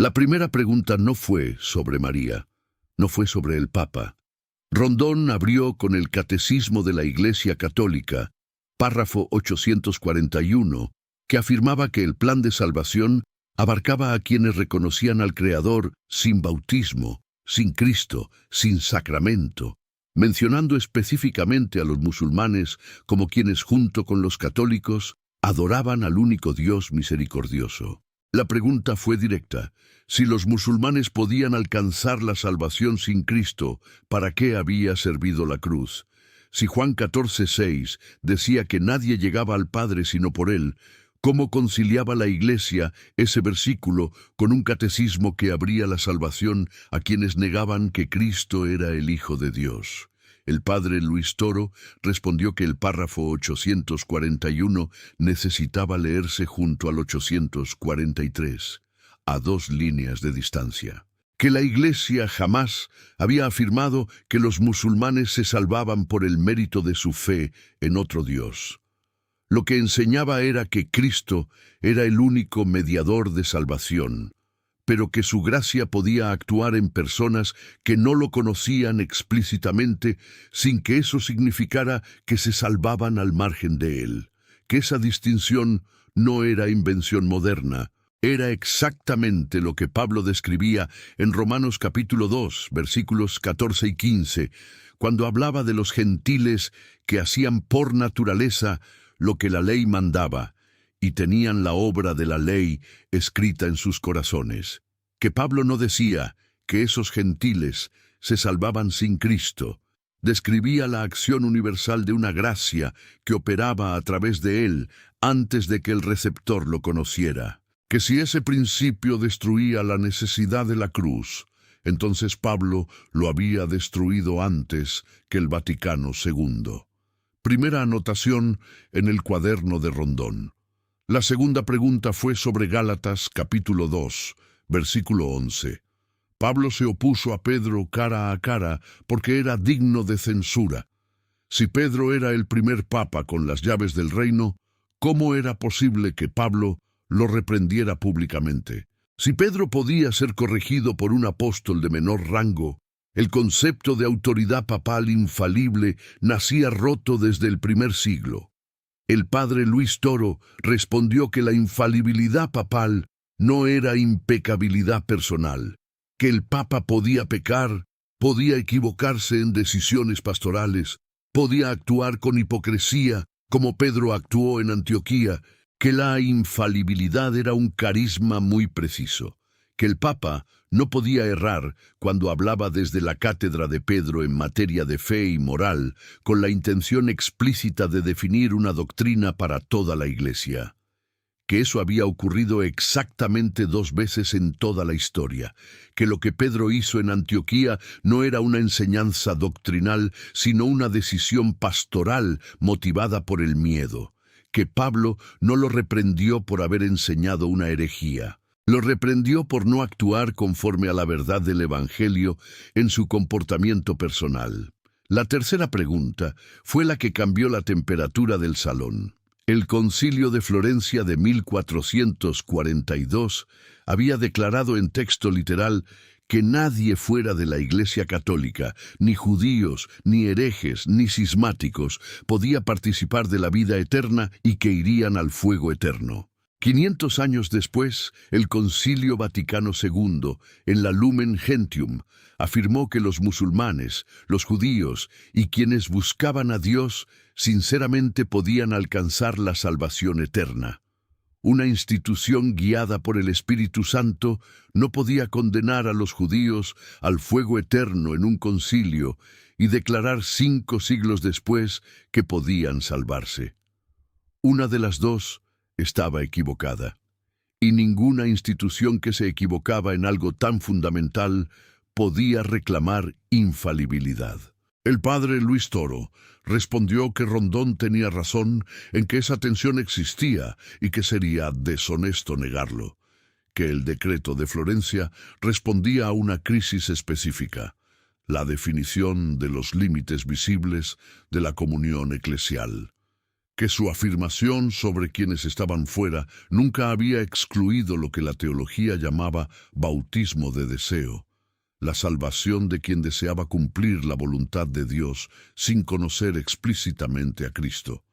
La primera pregunta no fue sobre María, no fue sobre el Papa. Rondón abrió con el Catecismo de la Iglesia Católica, párrafo 841, que afirmaba que el plan de salvación abarcaba a quienes reconocían al Creador sin bautismo, sin Cristo, sin sacramento, mencionando específicamente a los musulmanes como quienes junto con los católicos adoraban al único Dios misericordioso. La pregunta fue directa: si los musulmanes podían alcanzar la salvación sin Cristo, ¿para qué había servido la cruz? Si Juan 14:6 decía que nadie llegaba al Padre sino por Él, ¿cómo conciliaba la Iglesia ese versículo con un catecismo que abría la salvación a quienes negaban que Cristo era el Hijo de Dios? El padre Luis Toro respondió que el párrafo 841 necesitaba leerse junto al 843, a 2 líneas de distancia. Que la Iglesia jamás había afirmado que los musulmanes se salvaban por el mérito de su fe en otro Dios. Lo que enseñaba era que Cristo era el único mediador de salvación, pero que su gracia podía actuar en personas que no lo conocían explícitamente sin que eso significara que se salvaban al margen de él. Que esa distinción no era invención moderna, era exactamente lo que Pablo describía en Romanos capítulo 2, versículos 14 y 15, cuando hablaba de los gentiles que hacían por naturaleza lo que la ley mandaba, y tenían la obra de la ley escrita en sus corazones. Que Pablo no decía que esos gentiles se salvaban sin Cristo. Describía la acción universal de una gracia que operaba a través de él antes de que el receptor lo conociera. Que si ese principio destruía la necesidad de la cruz, entonces Pablo lo había destruido antes que el Vaticano II. Primera anotación en el cuaderno de Rondón. La segunda pregunta fue sobre Gálatas capítulo 2, versículo 11. Pablo se opuso a Pedro cara a cara porque era digno de censura. Si Pedro era el primer papa con las llaves del reino, ¿cómo era posible que Pablo lo reprendiera públicamente? Si Pedro podía ser corregido por un apóstol de menor rango, el concepto de autoridad papal infalible nacía roto desde el primer siglo. El padre Luis Toro respondió que la infalibilidad papal no era impecabilidad personal, que el papa podía pecar, podía equivocarse en decisiones pastorales, podía actuar con hipocresía, como Pedro actuó en Antioquía, que la infalibilidad era un carisma muy preciso, que el papa no podía errar cuando hablaba desde la cátedra de Pedro en materia de fe y moral, con la intención explícita de definir una doctrina para toda la Iglesia. Que eso había ocurrido exactamente 2 veces en toda la historia, que lo que Pedro hizo en Antioquía no era una enseñanza doctrinal, sino una decisión pastoral motivada por el miedo, que Pablo no lo reprendió por haber enseñado una herejía. Lo reprendió por no actuar conforme a la verdad del Evangelio en su comportamiento personal. La tercera pregunta fue la que cambió la temperatura del salón. El Concilio de Florencia de 1442 había declarado en texto literal que nadie fuera de la Iglesia Católica, ni judíos, ni herejes, ni cismáticos, podía participar de la vida eterna y que irían al fuego eterno. 500 años después, el Concilio Vaticano II, en la Lumen Gentium, afirmó que los musulmanes, los judíos y quienes buscaban a Dios sinceramente podían alcanzar la salvación eterna. Una institución guiada por el Espíritu Santo no podía condenar a los judíos al fuego eterno en un concilio y declarar 5 siglos después que podían salvarse. Una de las dos estaba equivocada, y ninguna institución que se equivocaba en algo tan fundamental podía reclamar infalibilidad. El padre Luis Toro respondió que Rondón tenía razón en que esa tensión existía y que sería deshonesto negarlo, que el decreto de Florencia respondía a una crisis específica, la definición de los límites visibles de la comunión eclesial, que su afirmación sobre quienes estaban fuera nunca había excluido lo que la teología llamaba bautismo de deseo, la salvación de quien deseaba cumplir la voluntad de Dios sin conocer explícitamente a Cristo,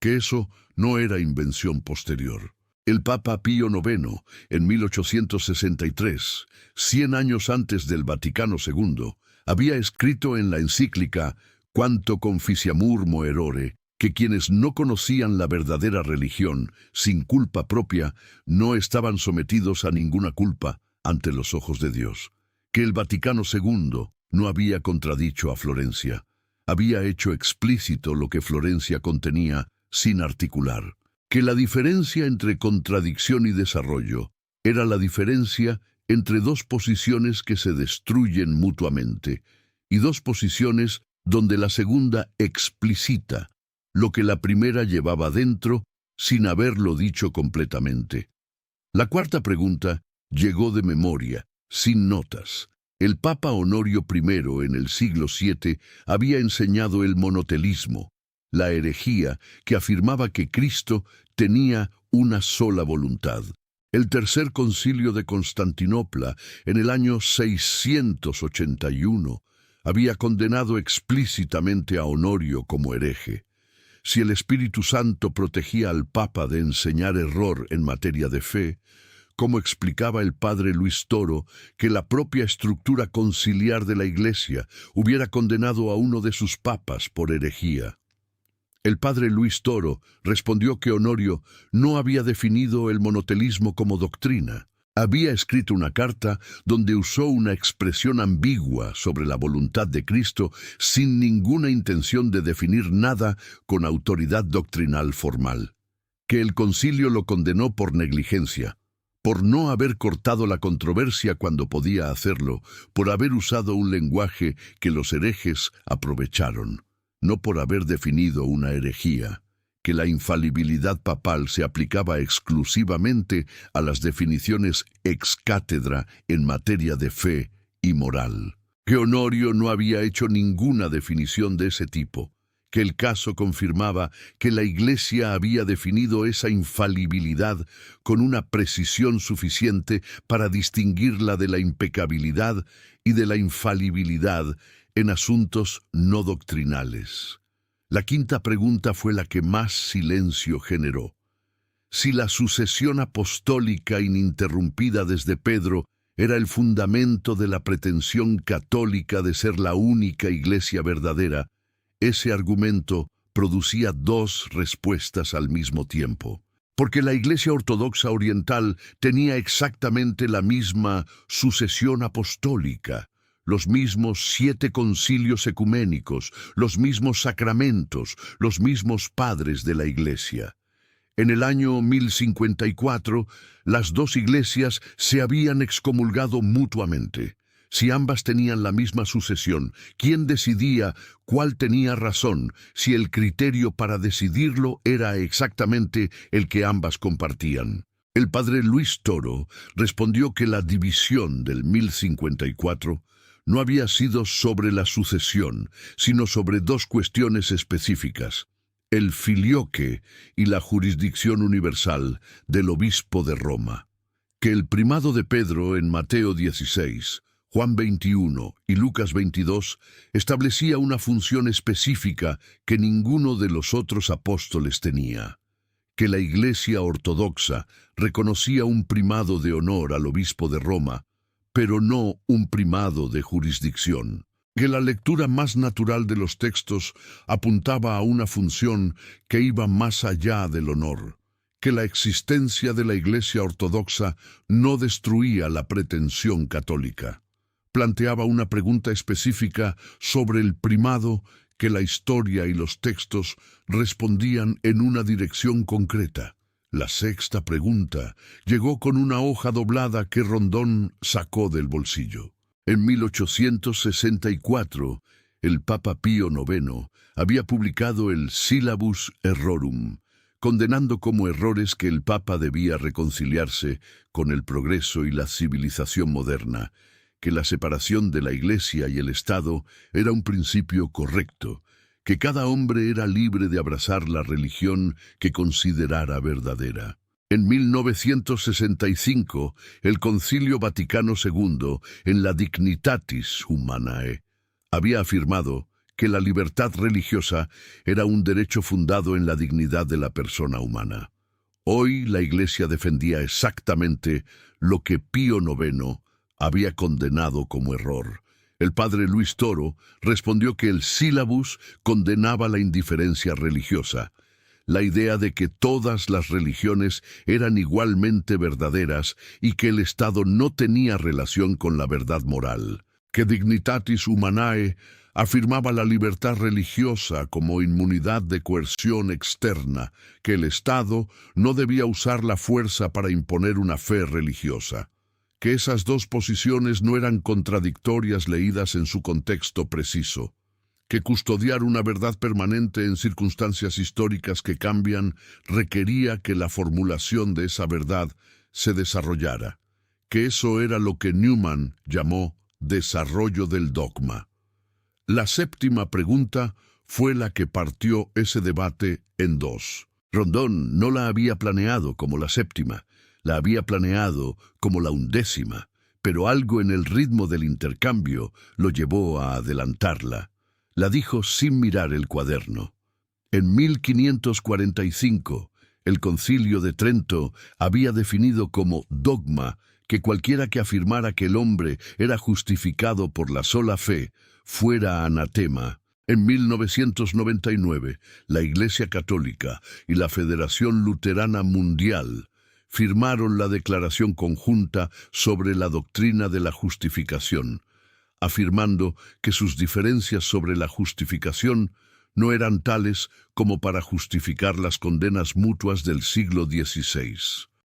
que eso no era invención posterior. El Papa Pío IX, en 1863, 100 años antes del Vaticano II, había escrito en la encíclica Quanto Conficiamur Moerore que quienes no conocían la verdadera religión, sin culpa propia, no estaban sometidos a ninguna culpa ante los ojos de Dios, que el Vaticano II no había contradicho a Florencia, había hecho explícito lo que Florencia contenía sin articular, que la diferencia entre contradicción y desarrollo era la diferencia entre dos posiciones que se destruyen mutuamente, y dos posiciones donde la segunda explicita lo que la primera llevaba dentro sin haberlo dicho completamente. La cuarta pregunta llegó de memoria, sin notas. El Papa Honorio I en el siglo VII había enseñado el monotelismo, la herejía que afirmaba que Cristo tenía una sola voluntad. El Tercer Concilio de Constantinopla, en el año 681, había condenado explícitamente a Honorio como hereje. Si el Espíritu Santo protegía al Papa de enseñar error en materia de fe, ¿cómo explicaba el padre Luis Toro que la propia estructura conciliar de la Iglesia hubiera condenado a uno de sus papas por herejía? El padre Luis Toro respondió que Honorio no había definido el monotelismo como doctrina. Había escrito una carta donde usó una expresión ambigua sobre la voluntad de Cristo sin ninguna intención de definir nada con autoridad doctrinal formal. Que el concilio lo condenó por negligencia, por no haber cortado la controversia cuando podía hacerlo, por haber usado un lenguaje que los herejes aprovecharon, no por haber definido una herejía, que la infalibilidad papal se aplicaba exclusivamente a las definiciones ex cátedra en materia de fe y moral, que Honorio no había hecho ninguna definición de ese tipo, que el caso confirmaba que la Iglesia había definido esa infalibilidad con una precisión suficiente para distinguirla de la impecabilidad y de la infalibilidad en asuntos no doctrinales. La quinta pregunta fue la que más silencio generó. Si la sucesión apostólica ininterrumpida desde Pedro era el fundamento de la pretensión católica de ser la única Iglesia verdadera, ese argumento producía dos respuestas al mismo tiempo. Porque la Iglesia Ortodoxa Oriental tenía exactamente la misma sucesión apostólica, los mismos 7 concilios ecuménicos, los mismos sacramentos, los mismos padres de la Iglesia. En el año 1054, las dos iglesias se habían excomulgado mutuamente. Si ambas tenían la misma sucesión, ¿quién decidía cuál tenía razón si el criterio para decidirlo era exactamente el que ambas compartían? El padre Luis Toro respondió que la división del 1054 no había sido sobre la sucesión, sino sobre dos cuestiones específicas: el filioque y la jurisdicción universal del obispo de Roma. Que el primado de Pedro en Mateo 16, Juan 21 y Lucas 22 establecía una función específica que ninguno de los otros apóstoles tenía. Que la Iglesia Ortodoxa reconocía un primado de honor al obispo de Roma, pero no un primado de jurisdicción. Que la lectura más natural de los textos apuntaba a una función que iba más allá del honor. Que la existencia de la Iglesia Ortodoxa no destruía la pretensión católica. Planteaba una pregunta específica sobre el primado que la historia y los textos respondían en una dirección concreta. La sexta pregunta llegó con una hoja doblada que Rondón sacó del bolsillo. En 1864, el Papa Pío IX había publicado el Syllabus Errorum, condenando como errores que el Papa debía reconciliarse con el progreso y la civilización moderna, que la separación de la Iglesia y el Estado era un principio correcto, que cada hombre era libre de abrazar la religión que considerara verdadera. En 1965, el Concilio Vaticano II, en la Dignitatis Humanae, había afirmado que la libertad religiosa era un derecho fundado en la dignidad de la persona humana. Hoy la Iglesia defendía exactamente lo que Pío IX había condenado como error. El padre Luis Toro respondió que el sílabus condenaba la indiferencia religiosa, la idea de que todas las religiones eran igualmente verdaderas y que el Estado no tenía relación con la verdad moral, que Dignitatis Humanae afirmaba la libertad religiosa como inmunidad de coerción externa, que el Estado no debía usar la fuerza para imponer una fe religiosa, que esas dos posiciones no eran contradictorias leídas en su contexto preciso, que custodiar una verdad permanente en circunstancias históricas que cambian requería que la formulación de esa verdad se desarrollara, que eso era lo que Newman llamó desarrollo del dogma. La séptima pregunta fue la que partió ese debate en dos. Rondón no la había planeado como la séptima, la había planeado como la 11ª, pero algo en el ritmo del intercambio lo llevó a adelantarla. La dijo sin mirar el cuaderno. En 1545, el Concilio de Trento había definido como dogma que cualquiera que afirmara que el hombre era justificado por la sola fe fuera anatema. En 1999, la Iglesia Católica y la Federación Luterana Mundial firmaron la Declaración Conjunta sobre la Doctrina de la Justificación, afirmando que sus diferencias sobre la justificación no eran tales como para justificar las condenas mutuas del siglo XVI.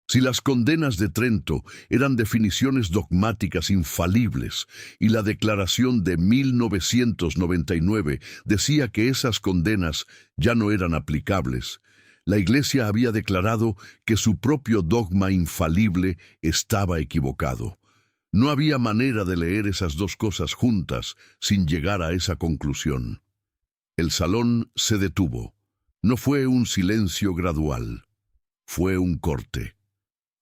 Si las condenas de Trento eran definiciones dogmáticas infalibles y la declaración de 1999 decía que esas condenas ya no eran aplicables, la Iglesia había declarado que su propio dogma infalible estaba equivocado. No había manera de leer esas dos cosas juntas sin llegar a esa conclusión. El salón se detuvo. No fue un silencio gradual, fue un corte.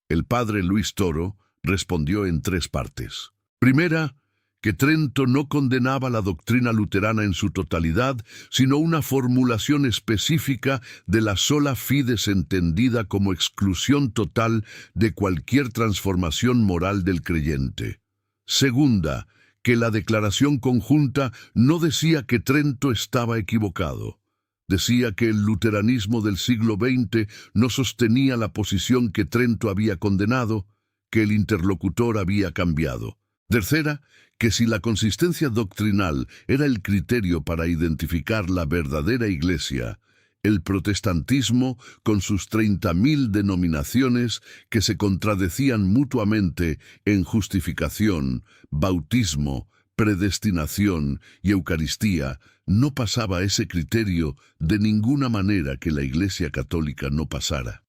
El padre Luis Toro respondió en 3 partes. Primera, que Trento no condenaba la doctrina luterana en su totalidad, sino una formulación específica de la sola fides entendida como exclusión total de cualquier transformación moral del creyente. Segunda, que la declaración conjunta no decía que Trento estaba equivocado. Decía que el luteranismo del siglo XX no sostenía la posición que Trento había condenado, que el interlocutor había cambiado. Tercera, que si la consistencia doctrinal era el criterio para identificar la verdadera Iglesia, el protestantismo, con sus 30.000 denominaciones que se contradecían mutuamente en justificación, bautismo, predestinación y Eucaristía, no pasaba ese criterio de ninguna manera que la Iglesia Católica no pasara.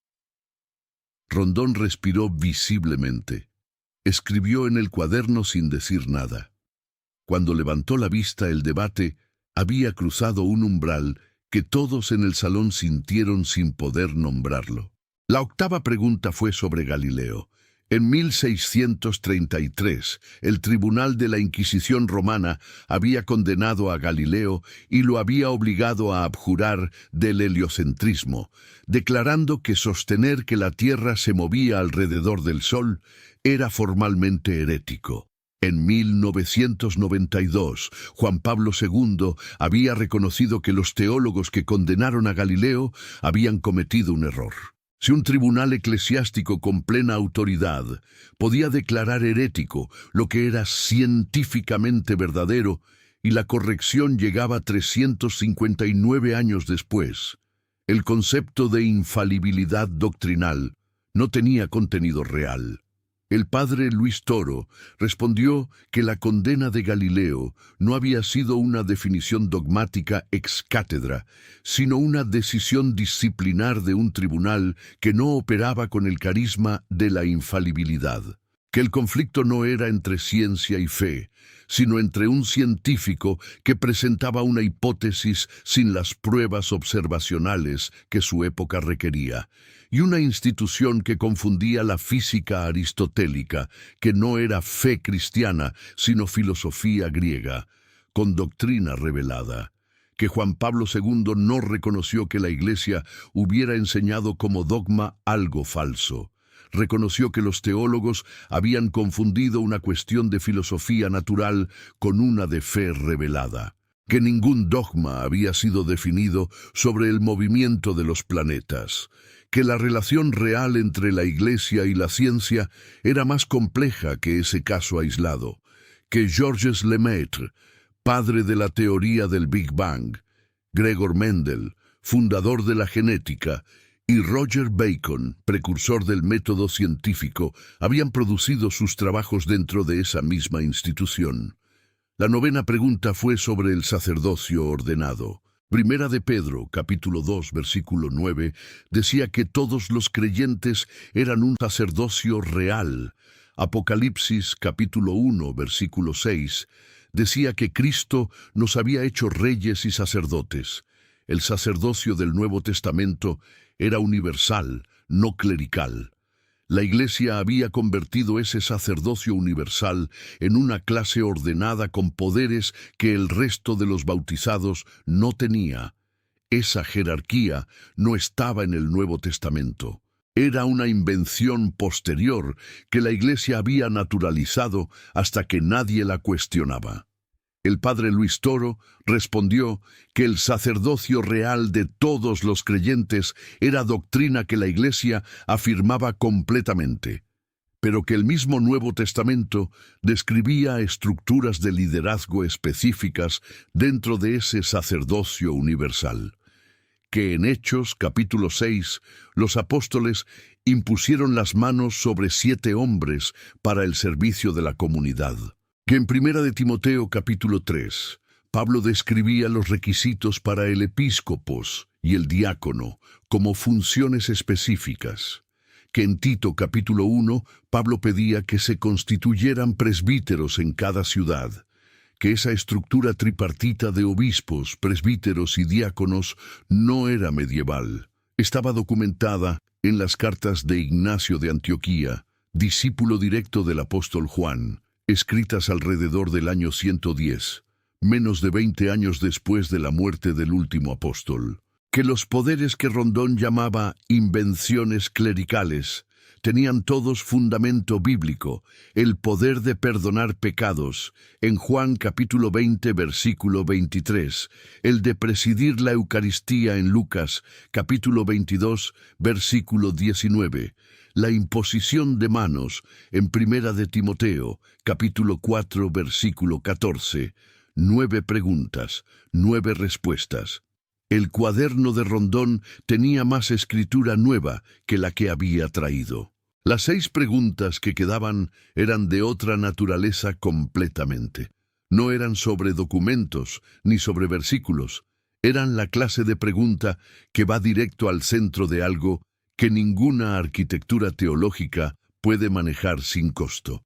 Rondón respiró visiblemente. Escribió en el cuaderno sin decir nada. Cuando levantó la vista, el debate había cruzado un umbral que todos en el salón sintieron sin poder nombrarlo. La octava pregunta fue sobre Galileo. En 1633, el tribunal de la Inquisición romana había condenado a Galileo y lo había obligado a abjurar del heliocentrismo, declarando que sostener que la Tierra se movía alrededor del Sol era formalmente herético. En 1992, Juan Pablo II había reconocido que los teólogos que condenaron a Galileo habían cometido un error. Si un tribunal eclesiástico con plena autoridad podía declarar herético lo que era científicamente verdadero y la corrección llegaba 359 años después, el concepto de infalibilidad doctrinal no tenía contenido real. El padre Luis Toro respondió que la condena de Galileo no había sido una definición dogmática ex cátedra, sino una decisión disciplinar de un tribunal que no operaba con el carisma de la infalibilidad. que el conflicto no era entre ciencia y fe, sino entre un científico que presentaba una hipótesis sin las pruebas observacionales que su época requería, y una institución que confundía la física aristotélica, que no era fe cristiana, sino filosofía griega, con doctrina revelada, que Juan Pablo II no reconoció que la Iglesia hubiera enseñado como dogma algo falso. Reconoció que los teólogos habían confundido una cuestión de filosofía natural con una de fe revelada, que ningún dogma había sido definido sobre el movimiento de los planetas, que la relación real entre la Iglesia y la ciencia era más compleja que ese caso aislado, que Georges Lemaitre, padre de la teoría del Big Bang, Gregor Mendel, fundador de la genética, y Roger Bacon, precursor del método científico, habían producido sus trabajos dentro de esa misma institución. La novena pregunta fue sobre el sacerdocio ordenado. Primera de Pedro, capítulo 2, versículo 9, decía que todos los creyentes eran un sacerdocio real. Apocalipsis, capítulo 1, versículo 6, decía que Cristo nos había hecho reyes y sacerdotes. El sacerdocio del Nuevo Testamento era universal, no clerical. La Iglesia había convertido ese sacerdocio universal en una clase ordenada con poderes que el resto de los bautizados no tenía. Esa jerarquía no estaba en el Nuevo Testamento. Era una invención posterior que la Iglesia había naturalizado hasta que nadie la cuestionaba. El padre Luis Toro respondió que el sacerdocio real de todos los creyentes era doctrina que la Iglesia afirmaba completamente, pero que el mismo Nuevo Testamento describía estructuras de liderazgo específicas dentro de ese sacerdocio universal, que en Hechos capítulo 6 los apóstoles impusieron las manos sobre 7 hombres para el servicio de la comunidad. Que en Primera de Timoteo capítulo 3, Pablo describía los requisitos para el episcopos y el diácono como funciones específicas. Que en Tito capítulo 1, Pablo pedía que se constituyeran presbíteros en cada ciudad. Que esa estructura tripartita de obispos, presbíteros y diáconos no era medieval. Estaba documentada en las cartas de Ignacio de Antioquía, discípulo directo del apóstol Juan, escritas alrededor del año 110, menos de 20 años después de la muerte del último apóstol. Que los poderes que Rondón llamaba invenciones clericales tenían todos fundamento bíblico, el poder de perdonar pecados, en Juan capítulo 20, versículo 23, el de presidir la Eucaristía en Lucas capítulo 22, versículo 19, la imposición de manos en Primera de Timoteo, capítulo 4, versículo 14, 9 preguntas, 9 respuestas. El cuaderno de Rondón tenía más escritura nueva que la que había traído. Las 6 preguntas que quedaban eran de otra naturaleza completamente. No eran sobre documentos ni sobre versículos. Eran la clase de pregunta que va directo al centro de algo que ninguna arquitectura teológica puede manejar sin costo.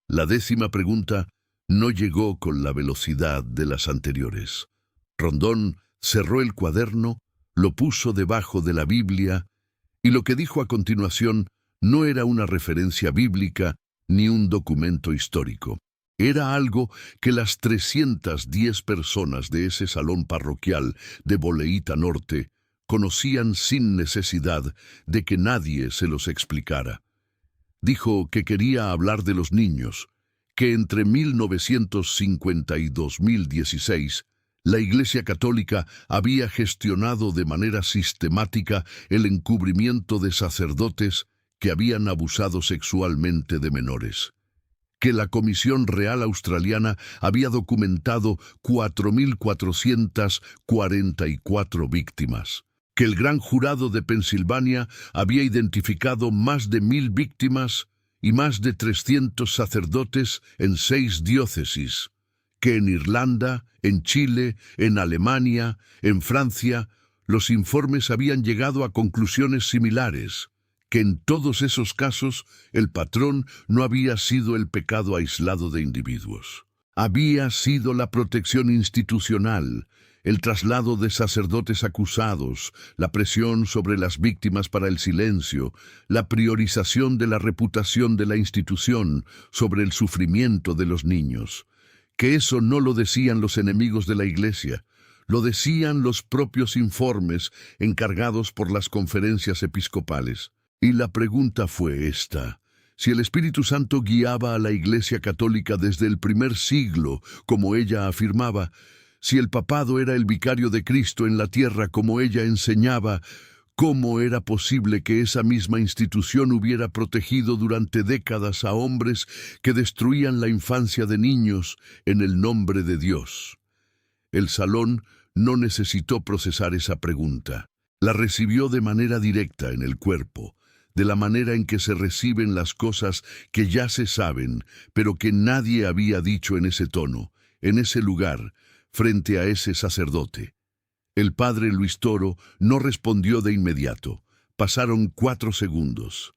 La 10ª pregunta no llegó con la velocidad de las anteriores. Rondón cerró el cuaderno, lo puso debajo de la Biblia, y lo que dijo a continuación no era una referencia bíblica ni un documento histórico. Era algo que las 310 personas de ese salón parroquial de Boleíta Norte conocían sin necesidad de que nadie se los explicara. Dijo que quería hablar de los niños, que entre 1950 y 2016 la Iglesia Católica había gestionado de manera sistemática el encubrimiento de sacerdotes que habían abusado sexualmente de menores, que la Comisión Real Australiana había documentado 4.444 víctimas, que el Gran Jurado de Pensilvania había identificado más de 1.000 víctimas y más de 300 sacerdotes en 6 diócesis, que en Irlanda, en Chile, en Alemania, en Francia, los informes habían llegado a conclusiones similares, que en todos esos casos el patrón no había sido el pecado aislado de individuos. Había sido la protección institucional, el traslado de sacerdotes acusados, la presión sobre las víctimas para el silencio, la priorización de la reputación de la institución sobre el sufrimiento de los niños. Que eso no lo decían los enemigos de la Iglesia, lo decían los propios informes encargados por las conferencias episcopales. Y la pregunta fue esta: si el Espíritu Santo guiaba a la Iglesia Católica desde el primer siglo, como ella afirmaba, si el papado era el vicario de Cristo en la tierra como ella enseñaba, ¿cómo era posible que esa misma institución hubiera protegido durante décadas a hombres que destruían la infancia de niños en el nombre de Dios? El salón no necesitó procesar esa pregunta. La recibió de manera directa en el cuerpo, de la manera en que se reciben las cosas que ya se saben, pero que nadie había dicho en ese tono, en ese lugar, frente a ese sacerdote. El padre Luis Toro no respondió de inmediato. Pasaron 4 segundos.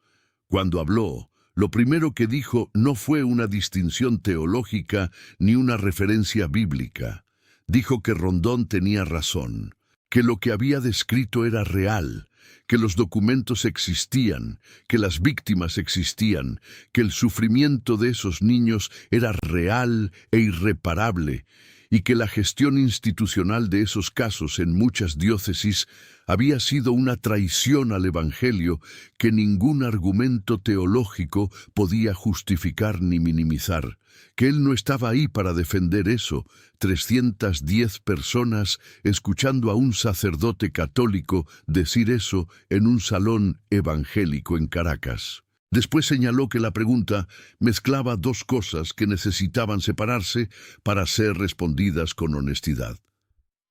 Cuando habló, lo primero que dijo no fue una distinción teológica ni una referencia bíblica. Dijo que Rondón tenía razón, que lo que había descrito era real, que los documentos existían, que las víctimas existían, que el sufrimiento de esos niños era real e irreparable, y que la gestión institucional de esos casos en muchas diócesis había sido una traición al Evangelio que ningún argumento teológico podía justificar ni minimizar, que él no estaba ahí para defender eso. 310 personas escuchando a un sacerdote católico decir eso en un salón evangélico en Caracas. Después señaló que la pregunta mezclaba 2 cosas que necesitaban separarse para ser respondidas con honestidad.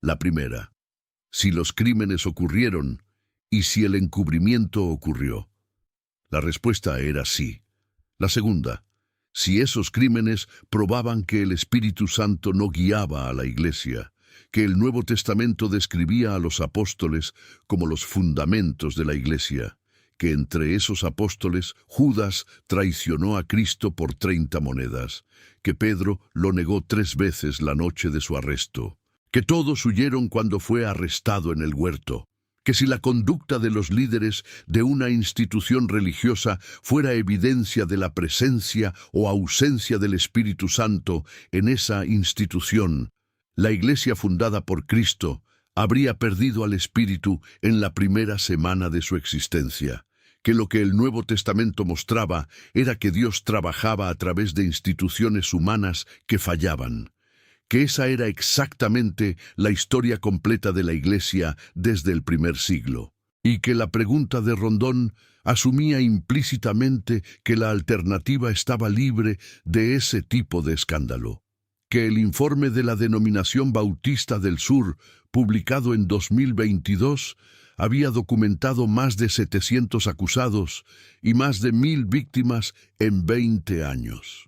La primera, si los crímenes ocurrieron y si el encubrimiento ocurrió. La respuesta era sí. La segunda, si esos crímenes probaban que el Espíritu Santo no guiaba a la Iglesia, que el Nuevo Testamento describía a los apóstoles como los fundamentos de la Iglesia, que entre esos apóstoles Judas traicionó a Cristo por 30 monedas, que Pedro lo negó 3 veces la noche de su arresto, que todos huyeron cuando fue arrestado en el huerto, que si la conducta de los líderes de una institución religiosa fuera evidencia de la presencia o ausencia del Espíritu Santo en esa institución, la Iglesia fundada por Cristo habría perdido al Espíritu en la primera semana de su existencia, que lo que el Nuevo Testamento mostraba era que Dios trabajaba a través de instituciones humanas que fallaban, que esa era exactamente la historia completa de la Iglesia desde el primer siglo, y que la pregunta de Rondón asumía implícitamente que la alternativa estaba libre de ese tipo de escándalo, que el informe de la Denominación Bautista del Sur, publicado en 2022, había documentado más de 700 acusados y más de 1000 víctimas en 20 años.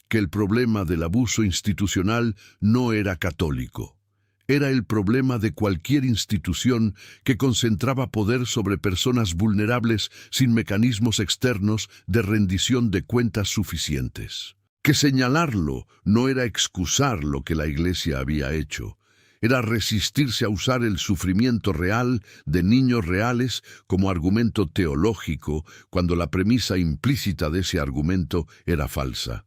Que el problema del abuso institucional no era católico. Era el problema de cualquier institución que concentraba poder sobre personas vulnerables sin mecanismos externos de rendición de cuentas suficientes. Que señalarlo no era excusar lo que la Iglesia había hecho. Era resistirse a usar el sufrimiento real de niños reales como argumento teológico cuando la premisa implícita de ese argumento era falsa.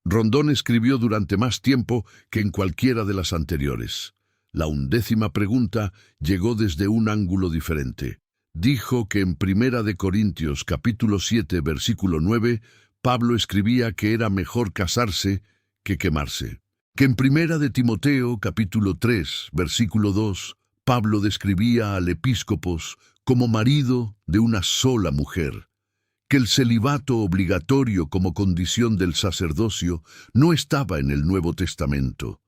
Rondón escribió durante más tiempo que en cualquiera de las anteriores. La 11ª pregunta llegó desde un ángulo diferente. Dijo que en 1 Corintios capítulo 7 versículo 9, Pablo escribía que era mejor casarse que quemarse. Que en 1 Timoteo capítulo 3 versículo 2, Pablo describía al episcopos como marido de una sola mujer. Que el celibato obligatorio como condición del sacerdocio no estaba en el Nuevo Testamento,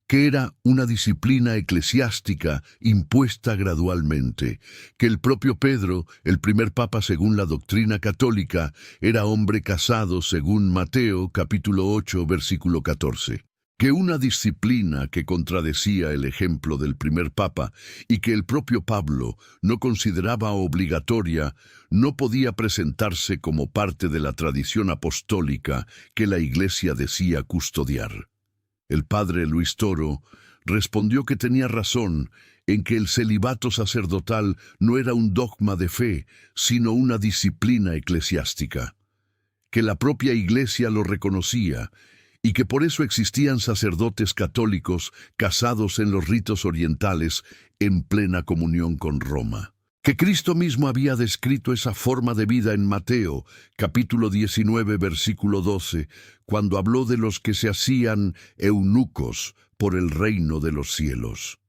que era una disciplina eclesiástica impuesta gradualmente, que el propio Pedro, el primer papa según la doctrina católica, era hombre casado según Mateo capítulo 8 versículo 14. que una disciplina que contradecía el ejemplo del primer papa y que el propio Pablo no consideraba obligatoria, no podía presentarse como parte de la tradición apostólica que la Iglesia decía custodiar. El padre Luis Toro respondió que tenía razón en que el celibato sacerdotal no era un dogma de fe, sino una disciplina eclesiástica, que la propia Iglesia lo reconocía y que por eso existían sacerdotes católicos casados en los ritos orientales en plena comunión con Roma. Que Cristo mismo había descrito esa forma de vida en Mateo, capítulo 19, versículo 12, cuando habló de los que se hacían eunucos por el reino de los cielos.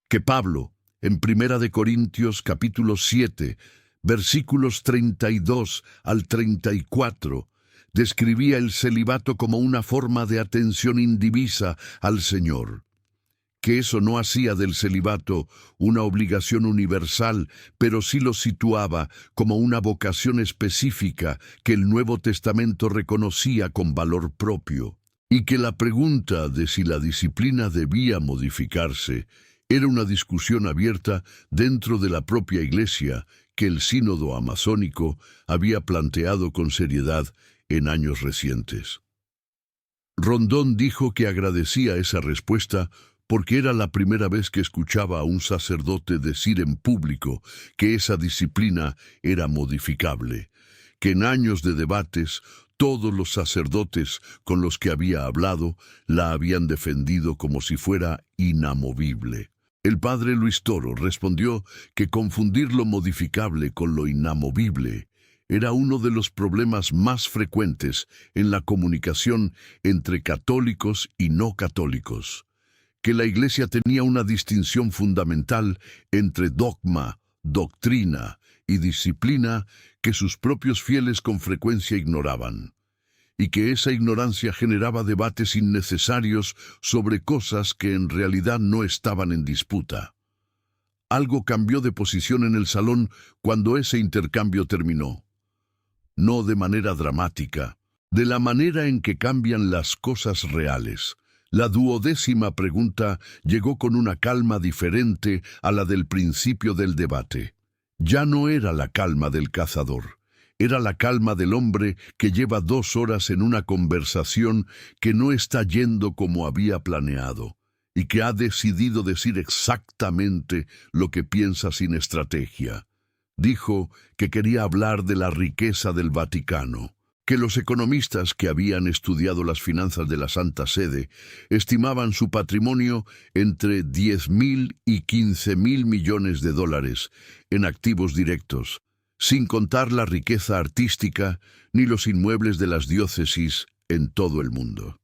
Que Pablo, en Primera de Corintios, capítulo 7, versículos 32 al 34, describía el celibato como una forma de atención indivisa al Señor. Que eso no hacía del celibato una obligación universal, pero sí lo situaba como una vocación específica que el Nuevo Testamento reconocía con valor propio, y que la pregunta de si la disciplina debía modificarse era una discusión abierta dentro de la propia Iglesia que el sínodo amazónico había planteado con seriedad en años recientes. Rondón dijo que agradecía esa respuesta porque era la primera vez que escuchaba a un sacerdote decir en público que esa disciplina era modificable, que en años de debates todos los sacerdotes con los que había hablado la habían defendido como si fuera inamovible. El padre Luis Toro respondió que confundir lo modificable con lo inamovible era uno de los problemas más frecuentes en la comunicación entre católicos y no católicos, que la Iglesia tenía una distinción fundamental entre dogma, doctrina y disciplina que sus propios fieles con frecuencia ignoraban, y que esa ignorancia generaba debates innecesarios sobre cosas que en realidad no estaban en disputa. Algo cambió de posición en el salón cuando ese intercambio terminó. No de manera dramática, de la manera en que cambian las cosas reales. La 12ª pregunta llegó con una calma diferente a la del principio del debate. Ya no era la calma del cazador, era la calma del hombre que lleva 2 horas en una conversación que no está yendo como había planeado y que ha decidido decir exactamente lo que piensa sin estrategia. Dijo que quería hablar de la riqueza del Vaticano, que los economistas que habían estudiado las finanzas de la Santa Sede estimaban su patrimonio entre 10.000 y 15.000 millones de dólares en activos directos, sin contar la riqueza artística ni los inmuebles de las diócesis en todo el mundo.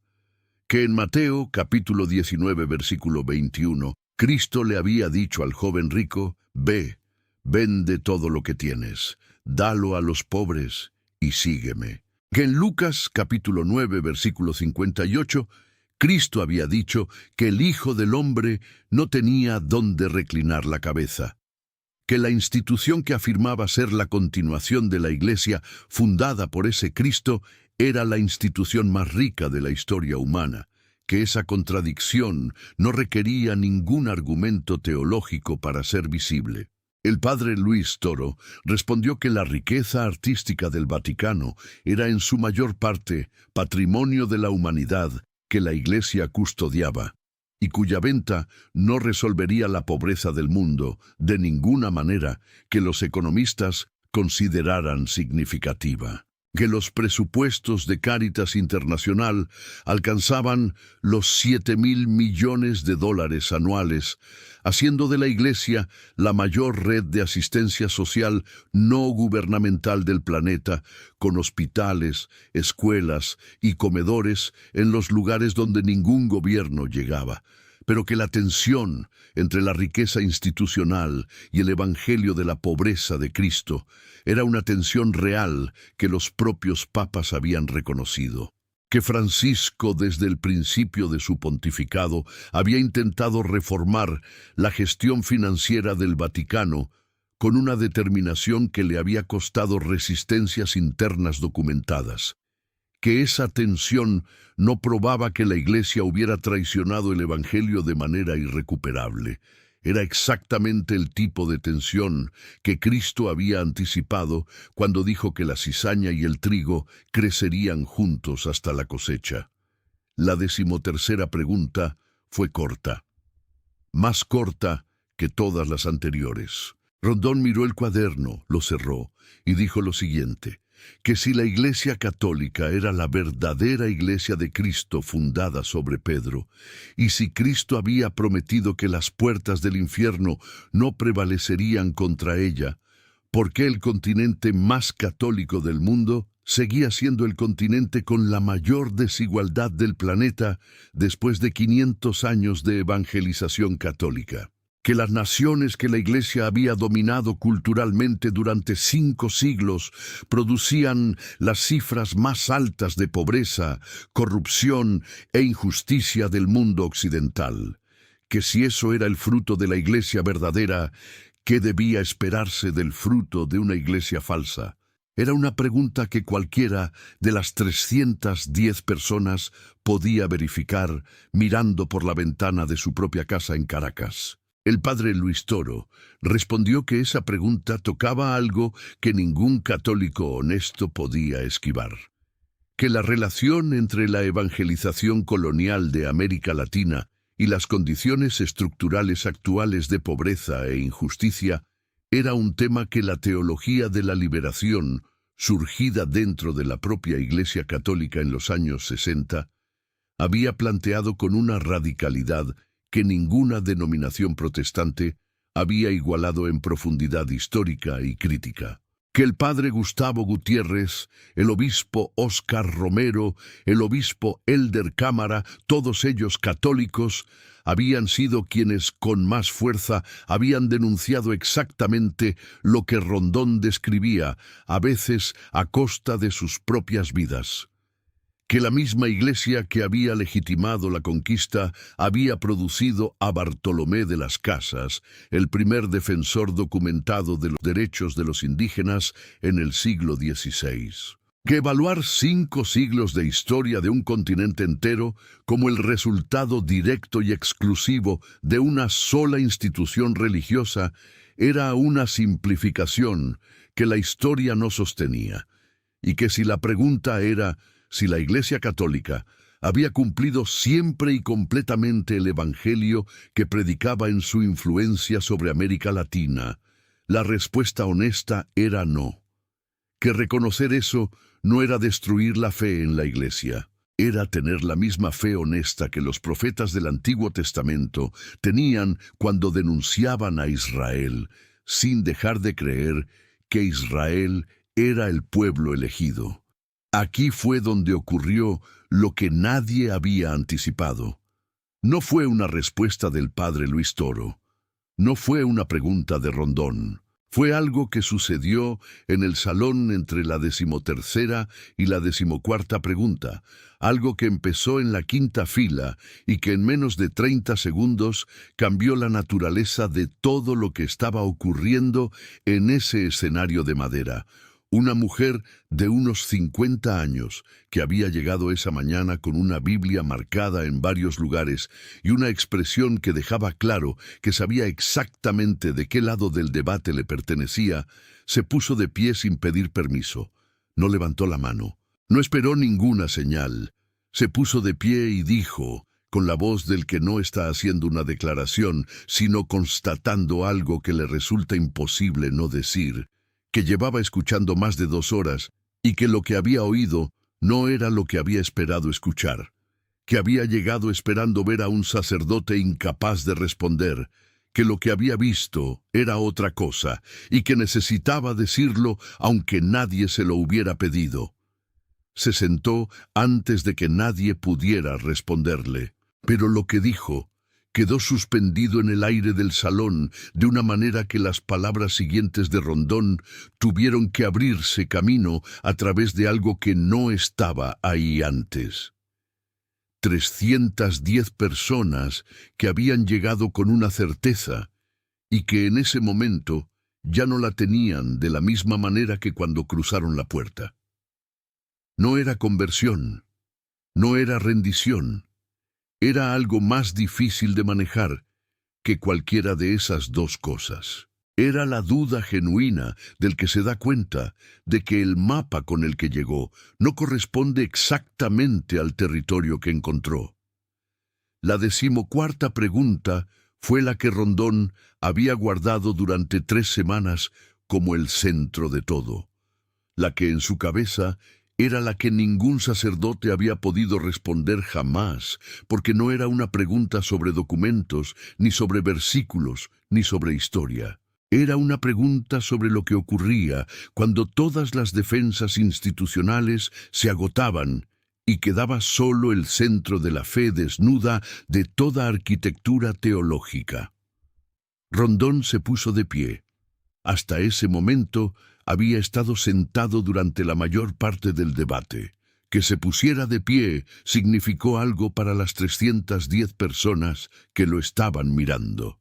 Que en Mateo, capítulo 19, versículo 21, Cristo le había dicho al joven rico: «Ve, vende todo lo que tienes, dalo a los pobres y sígueme». Que en Lucas, capítulo 9, versículo 58, Cristo había dicho que el Hijo del Hombre no tenía dónde reclinar la cabeza. Que la institución que afirmaba ser la continuación de la Iglesia, fundada por ese Cristo, era la institución más rica de la historia humana. Que esa contradicción no requería ningún argumento teológico para ser visible. El padre Luis Toro respondió que la riqueza artística del Vaticano era en su mayor parte patrimonio de la humanidad que la Iglesia custodiaba, y cuya venta no resolvería la pobreza del mundo de ninguna manera que los economistas consideraran significativa. Que los presupuestos de Cáritas Internacional alcanzaban los 7.000 millones de dólares anuales, haciendo de la Iglesia la mayor red de asistencia social no gubernamental del planeta, con hospitales, escuelas y comedores en los lugares donde ningún gobierno llegaba, pero que la tensión entre la riqueza institucional y el evangelio de la pobreza de Cristo era una tensión real que los propios papas habían reconocido. Que Francisco, desde el principio de su pontificado, había intentado reformar la gestión financiera del Vaticano con una determinación que le había costado resistencias internas documentadas, que esa tensión no probaba que la Iglesia hubiera traicionado el Evangelio de manera irrecuperable. Era exactamente el tipo de tensión que Cristo había anticipado cuando dijo que la cizaña y el trigo crecerían juntos hasta la cosecha. La 13ª pregunta fue corta, más corta que todas las anteriores. Rondón miró el cuaderno, lo cerró y dijo lo siguiente: que si la Iglesia Católica era la verdadera Iglesia de Cristo fundada sobre Pedro, y si Cristo había prometido que las puertas del infierno no prevalecerían contra ella, ¿por qué el continente más católico del mundo seguía siendo el continente con la mayor desigualdad del planeta después de 500 años de evangelización católica? Que las naciones que la Iglesia había dominado culturalmente durante 5 siglos producían las cifras más altas de pobreza, corrupción e injusticia del mundo occidental. Que si eso era el fruto de la Iglesia verdadera, ¿qué debía esperarse del fruto de una iglesia falsa? Era una pregunta que cualquiera de las 310 personas podía verificar mirando por la ventana de su propia casa en Caracas. El padre Luis Toro respondió que esa pregunta tocaba algo que ningún católico honesto podía esquivar. Que la relación entre la evangelización colonial de América Latina y las condiciones estructurales actuales de pobreza e injusticia era un tema que la teología de la liberación, surgida dentro de la propia Iglesia Católica en los años 60, había planteado con una radicalidad que ninguna denominación protestante había igualado en profundidad histórica y crítica. Que el padre Gustavo Gutiérrez, el obispo Óscar Romero, el obispo Elder Cámara, todos ellos católicos, habían sido quienes con más fuerza habían denunciado exactamente lo que Rondón describía, a veces a costa de sus propias vidas. Que la misma Iglesia que había legitimado la conquista había producido a Bartolomé de las Casas, el primer defensor documentado de los derechos de los indígenas en el siglo XVI. Que evaluar 5 siglos de historia de un continente entero como el resultado directo y exclusivo de una sola institución religiosa era una simplificación que la historia no sostenía, y que si la pregunta era si la Iglesia Católica había cumplido siempre y completamente el Evangelio que predicaba en su influencia sobre América Latina, la respuesta honesta era no. Que reconocer eso no era destruir la fe en la Iglesia, era tener la misma fe honesta que los profetas del Antiguo Testamento tenían cuando denunciaban a Israel, sin dejar de creer que Israel era el pueblo elegido. Aquí fue donde ocurrió lo que nadie había anticipado. No fue una respuesta del padre Luis Toro. No fue una pregunta de Rondón. Fue algo que sucedió en el salón entre la 13ª y la 14ª pregunta, algo que empezó en la 5ª fila y que en menos de 30 segundos cambió la naturaleza de todo lo que estaba ocurriendo en ese escenario de madera. Una mujer de unos 50 años que había llegado esa mañana con una Biblia marcada en varios lugares y una expresión que dejaba claro que sabía exactamente de qué lado del debate le pertenecía, se puso de pie sin pedir permiso. No levantó la mano. No esperó ninguna señal. Se puso de pie y dijo, con la voz del que no está haciendo una declaración, sino constatando algo que le resulta imposible no decir, que llevaba escuchando más de 2 horas y que lo que había oído no era lo que había esperado escuchar, que había llegado esperando ver a un sacerdote incapaz de responder, que lo que había visto era otra cosa y que necesitaba decirlo aunque nadie se lo hubiera pedido. Se sentó antes de que nadie pudiera responderle, pero lo que dijo quedó suspendido en el aire del salón de una manera que las palabras siguientes de Rondón tuvieron que abrirse camino a través de algo que no estaba ahí antes. 310 personas que habían llegado con una certeza y que en ese momento ya no la tenían de la misma manera que cuando cruzaron la puerta. No era conversión, no era rendición, era algo más difícil de manejar que cualquiera de esas dos cosas. Era la duda genuina del que se da cuenta de que el mapa con el que llegó no corresponde exactamente al territorio que encontró. La 14ª pregunta fue la que Rondón había guardado durante 3 semanas como el centro de todo, la que en su cabeza era la que ningún sacerdote había podido responder jamás, porque no era una pregunta sobre documentos, ni sobre versículos, ni sobre historia. Era una pregunta sobre lo que ocurría cuando todas las defensas institucionales se agotaban y quedaba solo el centro de la fe desnuda de toda arquitectura teológica. Rondón se puso de pie. Hasta ese momento había estado sentado durante la mayor parte del debate. Que se pusiera de pie significó algo para las 310 personas que lo estaban mirando.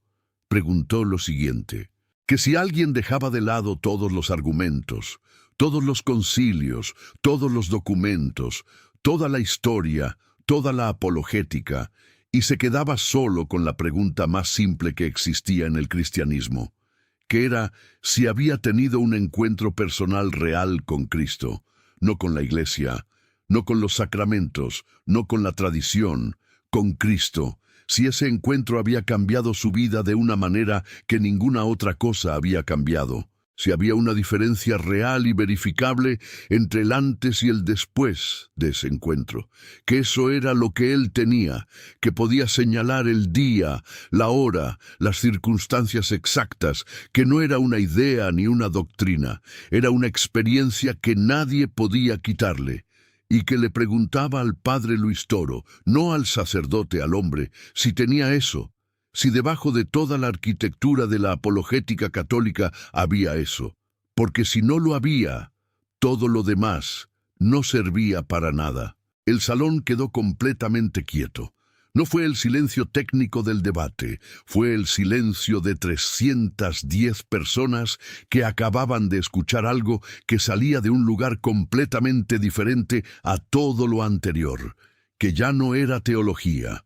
Preguntó lo siguiente: que si alguien dejaba de lado todos los argumentos, todos los concilios, todos los documentos, toda la historia, toda la apologética, y se quedaba solo con la pregunta más simple que existía en el cristianismo, que era si había tenido un encuentro personal real con Cristo, no con la Iglesia, no con los sacramentos, no con la tradición, con Cristo, si ese encuentro había cambiado su vida de una manera que ninguna otra cosa había cambiado, si había una diferencia real y verificable entre el antes y el después de ese encuentro, que eso era lo que él tenía, que podía señalar el día, la hora, las circunstancias exactas, que no era una idea ni una doctrina, era una experiencia que nadie podía quitarle, y que le preguntaba al padre Luis Toro, no al sacerdote, al hombre, si tenía eso, si debajo de toda la arquitectura de la apologética católica había eso, porque si no lo había, todo lo demás no servía para nada. El salón quedó completamente quieto. No fue el silencio técnico del debate, fue el silencio de 310 personas que acababan de escuchar algo que salía de un lugar completamente diferente a todo lo anterior, que ya no era teología.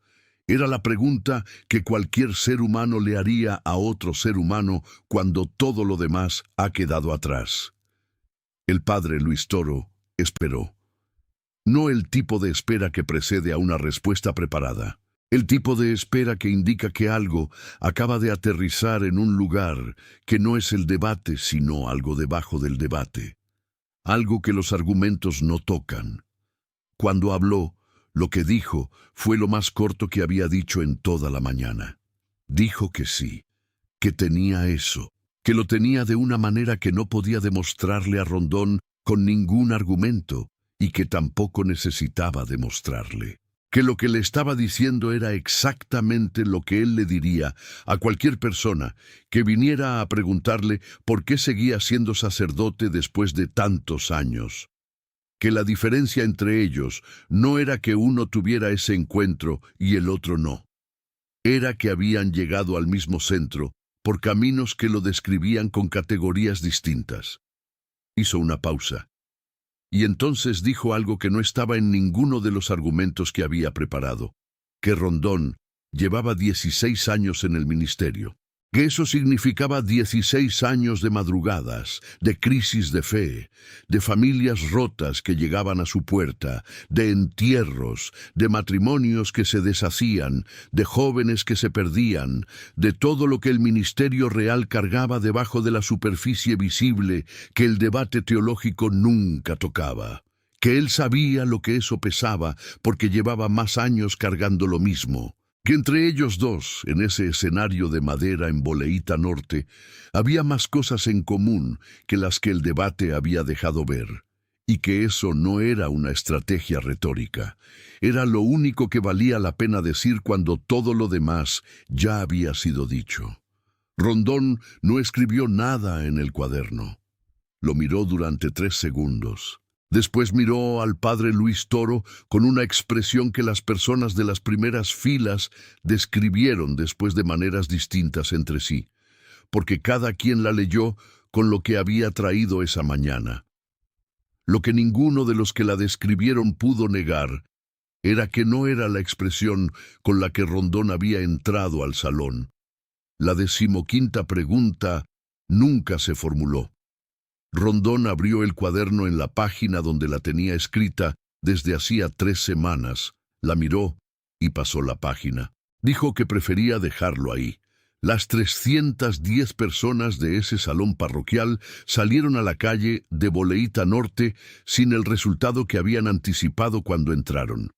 Era la pregunta que cualquier ser humano le haría a otro ser humano cuando todo lo demás ha quedado atrás. El padre Luis Toro esperó. No el tipo de espera que precede a una respuesta preparada. El tipo de espera que indica que algo acaba de aterrizar en un lugar que no es el debate, sino algo debajo del debate. Algo que los argumentos no tocan. Cuando habló, lo que dijo fue lo más corto que había dicho en toda la mañana. Dijo que sí, que tenía eso, que lo tenía de una manera que no podía demostrarle a Rondón con ningún argumento y que tampoco necesitaba demostrarle. Que lo que le estaba diciendo era exactamente lo que él le diría a cualquier persona que viniera a preguntarle por qué seguía siendo sacerdote después de tantos años. Que la diferencia entre ellos no era que uno tuviera ese encuentro y el otro no. Era que habían llegado al mismo centro por caminos que lo describían con categorías distintas. Hizo una pausa. Y entonces dijo algo que no estaba en ninguno de los argumentos que había preparado, que Rondón llevaba 16 años en el ministerio, que eso significaba 16 años de madrugadas, de crisis de fe, de familias rotas que llegaban a su puerta, de entierros, de matrimonios que se deshacían, de jóvenes que se perdían, de todo lo que el ministerio real cargaba debajo de la superficie visible que el debate teológico nunca tocaba. Que él sabía lo que eso pesaba porque llevaba más años cargando lo mismo. Que entre ellos dos, en ese escenario de madera en Boleíta Norte, había más cosas en común que las que el debate había dejado ver, y que eso no era una estrategia retórica, era lo único que valía la pena decir cuando todo lo demás ya había sido dicho. Rondón no escribió nada en el cuaderno. Lo miró durante 3 segundos. Después miró al padre Luis Toro con una expresión que las personas de las primeras filas describieron después de maneras distintas entre sí, porque cada quien la leyó con lo que había traído esa mañana. Lo que ninguno de los que la describieron pudo negar era que no era la expresión con la que Rondón había entrado al salón. La 15ª pregunta nunca se formuló. Rondón abrió el cuaderno en la página donde la tenía escrita desde hacía 3 semanas, la miró y pasó la página. Dijo que prefería dejarlo ahí. Las 310 personas de ese salón parroquial salieron a la calle de Boleíta Norte sin el resultado que habían anticipado cuando entraron.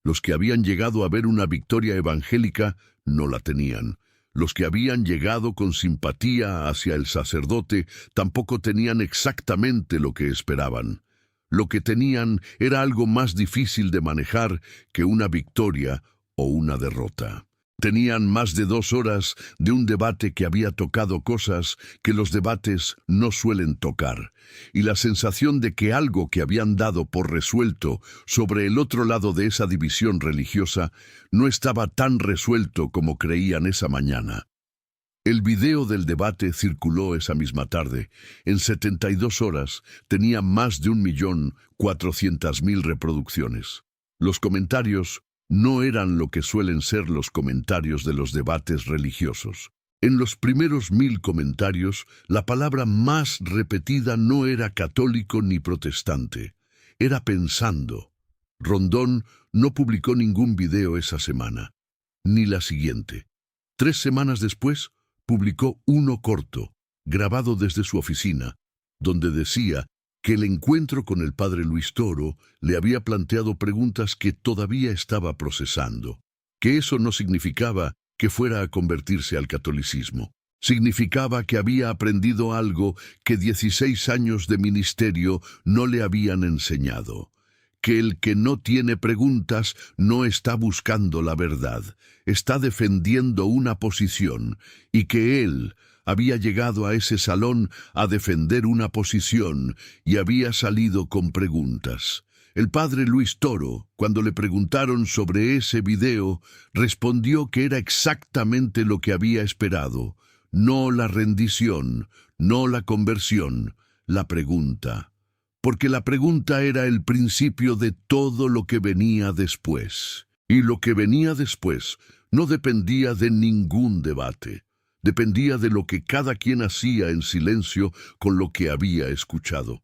Los que habían llegado a ver una victoria evangélica no la tenían. Los que habían llegado con simpatía hacia el sacerdote tampoco tenían exactamente lo que esperaban. Lo que tenían era algo más difícil de manejar que una victoria o una derrota. Tenían más de 2 horas de un debate que había tocado cosas que los debates no suelen tocar, y la sensación de que algo que habían dado por resuelto sobre el otro lado de esa división religiosa no estaba tan resuelto como creían esa mañana. El video del debate circuló esa misma tarde. En 72 horas tenía más de 1.400.000 reproducciones. Los comentarios no eran lo que suelen ser los comentarios de los debates religiosos. En los primeros 1000 comentarios, la palabra más repetida no era católico ni protestante, era pensando. Rondón no publicó ningún video esa semana, ni la siguiente. 3 semanas después, publicó uno corto, grabado desde su oficina, donde decía que el encuentro con el padre Luis Toro le había planteado preguntas que todavía estaba procesando, que eso no significaba que fuera a convertirse al catolicismo. Significaba que había aprendido algo que 16 años de ministerio no le habían enseñado, que el que no tiene preguntas no está buscando la verdad, está defendiendo una posición, y que él había llegado a ese salón a defender una posición y había salido con preguntas. El padre Luis Toro, cuando le preguntaron sobre ese video, respondió que era exactamente lo que había esperado. No la rendición, no la conversión, la pregunta. Porque la pregunta era el principio de todo lo que venía después. Y lo que venía después no dependía de ningún debate. Dependía de lo que cada quien hacía en silencio con lo que había escuchado.